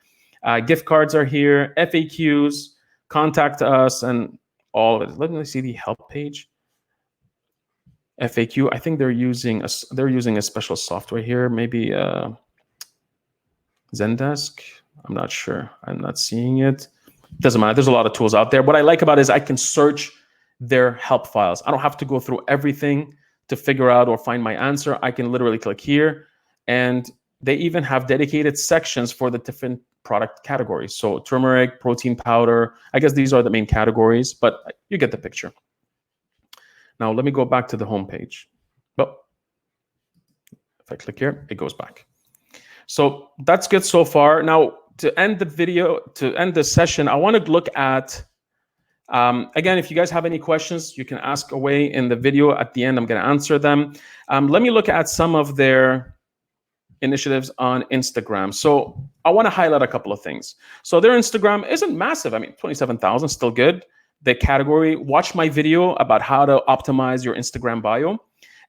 Gift cards are here, FAQs, contact us, and all of it. Let me see the help page. FAQ. I think they're using a special software here. Maybe Zendesk. I'm not sure. I'm not seeing it. Doesn't matter. There's a lot of tools out there. What I like about it is I can search their help files. I don't have to go through everything to figure out or find my answer. I can literally click here, and they even have dedicated sections for the different product categories. So turmeric, protein powder, I guess these are the main categories, but you get the picture. Now let me go back to the home page. Well, if I click here, it goes back. So that's good so far. Now to end the video, to end the session, I want to look at, again, if you guys have any questions, you can ask away in the video. At the end, I'm going to answer them. Let me look at some of their initiatives on Instagram. So I want to highlight a couple of things. So their Instagram isn't massive. I mean, 27,000, still good. The category, watch my video about how to optimize your Instagram bio.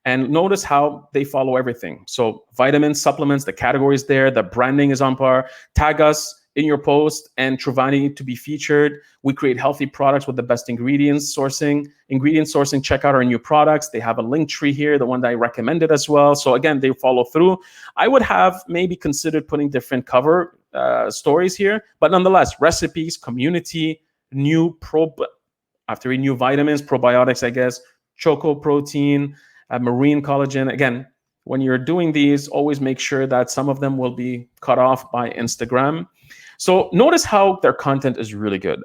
And notice how they follow everything. So vitamins, supplements, the category is there, the branding is on par. Tag us in your post and Truvani to be featured. We create healthy products with the best ingredients sourcing. Check out our new products. They have a link tree here, the one that I recommended as well. So again, they follow through. I would have maybe considered putting different cover stories here, but nonetheless, recipes, community, new vitamins, probiotics, I guess, choco protein, marine collagen. Again, when you're doing these, always make sure that some of them will be cut off by Instagram. So notice how their content is really good.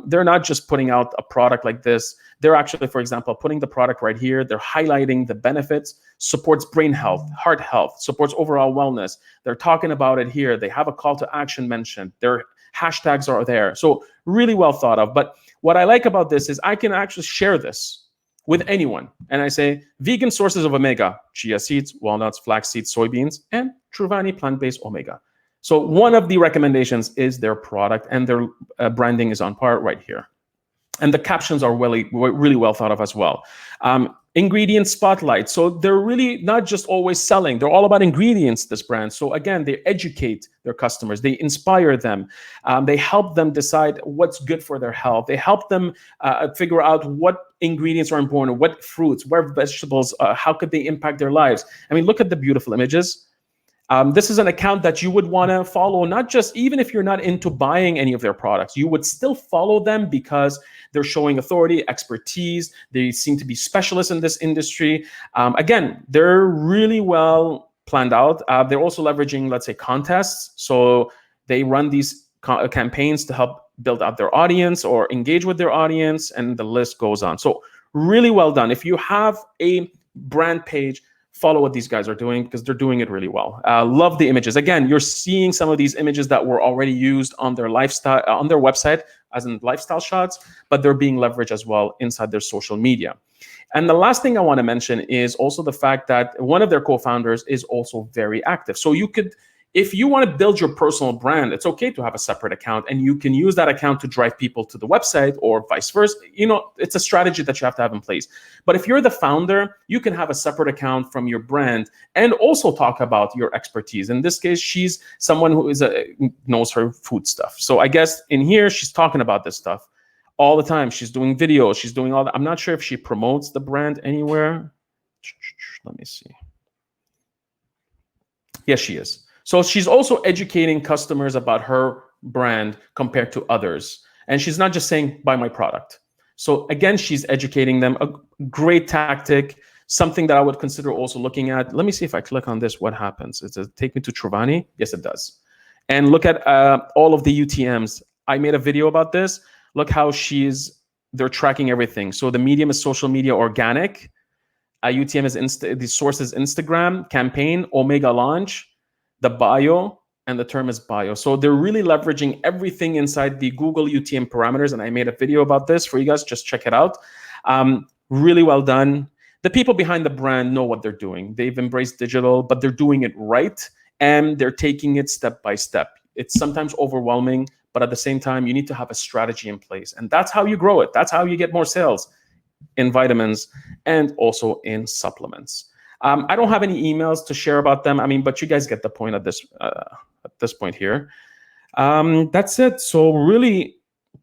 They're not just putting out a product like this. They're actually, for example, putting the product right here. They're highlighting the benefits, supports brain health, heart health, supports overall wellness. They're talking about it here. They have a call to action mentioned. Their hashtags are there. So really well thought of. But what I like about this is I can actually share this with anyone. And I say, vegan sources of omega, chia seeds, walnuts, flax seeds, soybeans, and Truvani plant-based omega. So one of the recommendations is their product, and their branding is on par right here. And the captions are really well thought of as well. Ingredient spotlight. So they're really not just always selling. They're all about ingredients, this brand. So again, they educate their customers. They inspire them. They help them decide what's good for their health. They help them figure out what ingredients are important, what fruits, what vegetables, how could they impact their lives. I mean, look at the beautiful images. This is an account that you would want to follow, not just even if you're not into buying any of their products, you would still follow them because they're showing authority, expertise. They seem to be specialists in this industry. Again, they're really well planned out. They're also leveraging, let's say, contests. So they run these campaigns to help build out their audience or engage with their audience, and the list goes on. So really well done. If you have a brand page, follow what these guys are doing because they're doing it really well. Love the images. Again, you're seeing some of these images that were already used on their lifestyle, on their website as in lifestyle shots, but they're being leveraged as well inside their social media. And the last thing I want to mention is also the fact that one of their co-founders is also very active. So you could, if you want to build your personal brand, it's okay to have a separate account, and you can use that account to drive people to the website or vice versa. You know, it's a strategy that you have to have in place. But if you're the founder, you can have a separate account from your brand and also talk about your expertise. In this case, she's someone who knows her food stuff. So I guess in here, she's talking about this stuff all the time. She's doing videos. She's doing all that. I'm not sure if she promotes the brand anywhere. Let me see. Yes, she is. So she's also educating customers about her brand compared to others. And she's not just saying, buy my product. So again, she's educating them. A great tactic, something that I would consider also looking at. Let me see if I click on this, what happens? Does it take me to Truvani? Yes, it does. And look at all of the UTMs. I made a video about this. Look how they're tracking everything. So the medium is social media organic. UTM is the source is Instagram, campaign, Omega launch, the bio, and the term is bio. So they're really leveraging everything inside the Google UTM parameters. And I made a video about this for you guys. Just check it out. Really well done. The people behind the brand know what they're doing. They've embraced digital, but they're doing it right. And they're taking it step by step. It's sometimes overwhelming, but at the same time, you need to have a strategy in place. And that's how you grow it. That's how you get more sales in vitamins and also in supplements. I don't have any emails to share about them. I mean, but you guys get the point at this point here. That's it. So really,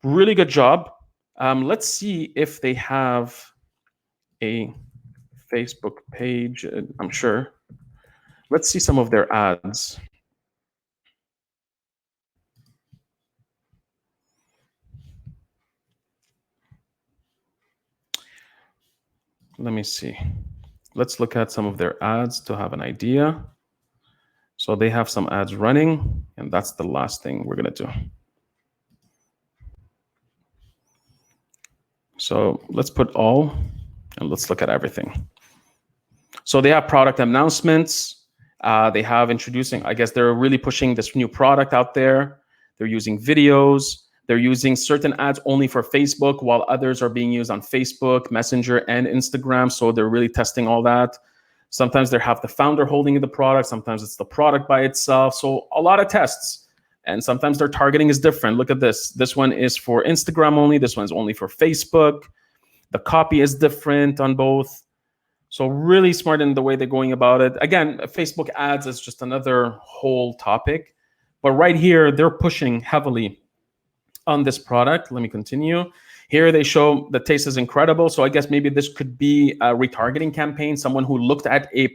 really good job. Let's see if they have a Facebook page. I'm sure. Let's see some of their ads. let me see. Let's look at some of their ads to have an idea. So they have some ads running, and that's the last thing we're gonna do. So let's put all, and let's look at everything. So they have product announcements. They have introducing, I guess they're really pushing this new product out there. They're using videos. They're using certain ads only for Facebook, while others are being used on Facebook, Messenger, and Instagram. So they're really testing all that. Sometimes they have the founder holding the product. Sometimes it's the product by itself. So a lot of tests. And sometimes their targeting is different. Look at this. This one is for Instagram only. This one's only for Facebook. The copy is different on both. So really smart in the way they're going about it. Again, Facebook ads is just another whole topic. But right here, they're pushing heavily on this product. Let me continue. Here they show the taste is incredible. So I guess maybe this could be a retargeting campaign. Someone who looked at a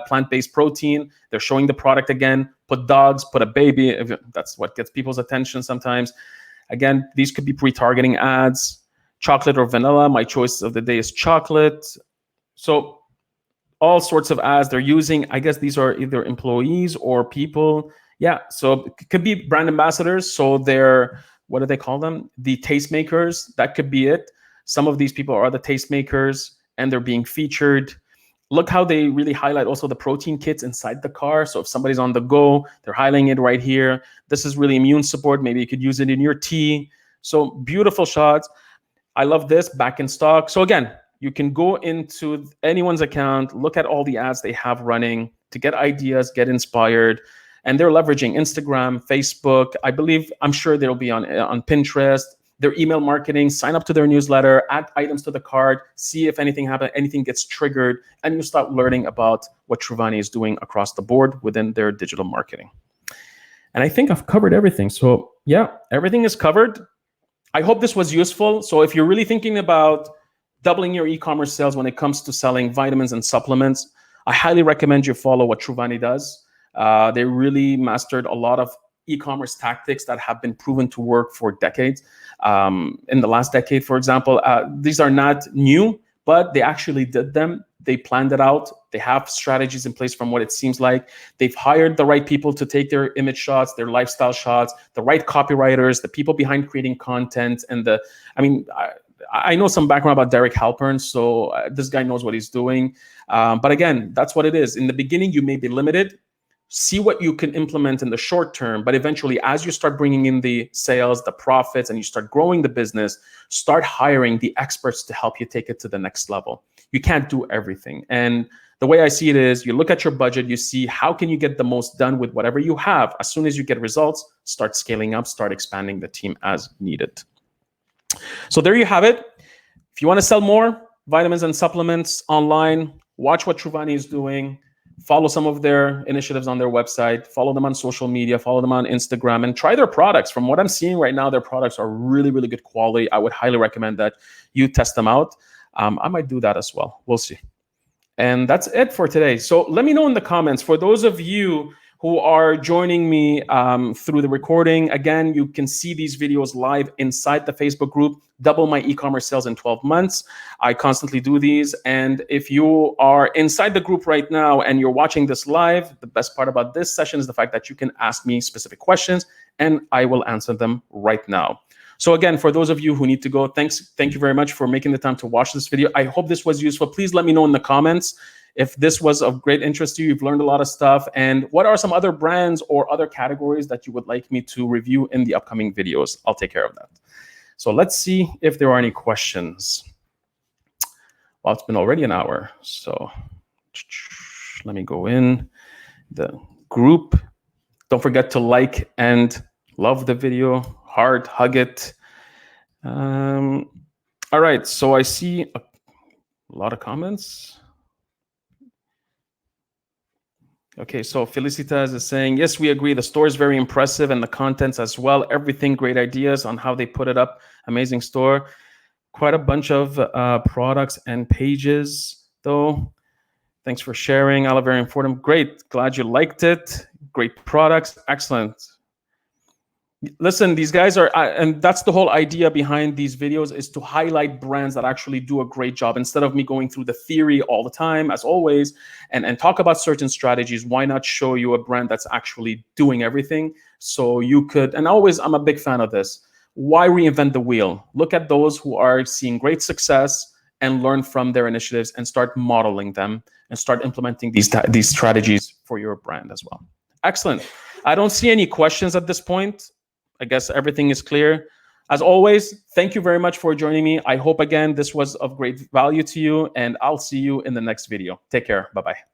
plant-based protein. They're showing the product again. Put dogs, put a baby. That's what gets people's attention sometimes. Again, these could be retargeting ads. Chocolate or vanilla. My choice of the day is chocolate. So all sorts of ads they're using. I guess these are either employees or people. Yeah, so it could be brand ambassadors. So they're, what do they call them? The tastemakers. That could be it. Some of these people are the tastemakers and they're being featured. Look how they really highlight also the protein kits inside the car. So if somebody's on the go, they're highlighting it right here. This is really immune support. Maybe you could use it in your tea. So beautiful shots. I love this, back in stock. So again, you can go into anyone's account, look at all the ads they have running to get ideas, get inspired. And they're leveraging Instagram, Facebook. I'm sure they'll be on Pinterest. Their email marketing, sign up to their newsletter, add items to the cart, see if anything happens, anything gets triggered, and you start learning about what Truvani is doing across the board within their digital marketing. And I think I've covered everything. So yeah, everything is covered. I hope this was useful. So if you're really thinking about doubling your e-commerce sales when it comes to selling vitamins and supplements, I highly recommend you follow what Truvani does. They really mastered a lot of e-commerce tactics that have been proven to work for decades. In the last decade, for example, these are not new, but they actually did them. They planned it out. They have strategies in place from what it seems like. They've hired the right people to take their image shots, their lifestyle shots, the right copywriters, the people behind creating content. And I know some background about Derek Halpern, so this guy knows what he's doing. But again, that's what it is. In the beginning, you may be limited. See what you can implement in the short term, but eventually, as you start bringing in the sales, the profits, and you start growing the business, start hiring the experts to help you take it to the next level. You can't do everything. And the way I see it is, you look at your budget, you see how can you get the most done with whatever you have. As soon as you get results, start scaling up, start expanding the team as needed. So there you have it. If you want to sell more vitamins and supplements online, watch what Truvani is doing. Follow some of their initiatives on their website, follow them on social media, follow them on Instagram, and try their products. From what I'm seeing right now, their products are really, really good quality. I would highly recommend that you test them out. I might do that as well. We'll see. And that's it for today. So let me know in the comments, for those of you who are joining me through the recording, again, you can see these videos live inside the Facebook group, Double My E-Commerce Sales in 12 Months. I constantly do these. And if you are inside the group right now and you're watching this live, the best part about this session is the fact that you can ask me specific questions and I will answer them right now. So again, for those of you who need to go, thank you very much for making the time to watch this video. I hope this was useful. Please let me know in the comments if this was of great interest to you. You've learned a lot of stuff. And what are some other brands or other categories that you would like me to review in the upcoming videos? I'll take care of that. So let's see if there are any questions. Well, it's been already an hour. So let me go in the group. Don't forget to like and love the video. Heart, hug it. All right. So I see a lot of comments. Okay, so Felicitas is saying, yes, we agree. The store is very impressive and the contents as well. Everything, great ideas on how they put it up. Amazing store. Quite a bunch of products and pages, though. Thanks for sharing. Ala, very important. Great. Glad you liked it. Great products. Excellent. Listen, these guys are, and that's the whole idea behind these videos, is to highlight brands that actually do a great job. Instead of me going through the theory all the time, as always, and talk about certain strategies, why not show you a brand that's actually doing everything? So you could, and always, I'm a big fan of this. Why reinvent the wheel? Look at those who are seeing great success and learn from their initiatives and start modeling them and start implementing these strategies for your brand as well. Excellent. I don't see any questions at this point. I guess everything is clear. As always, thank you very much for joining me. I hope, again, this was of great value to you, and I'll see you in the next video. Take care. Bye-bye.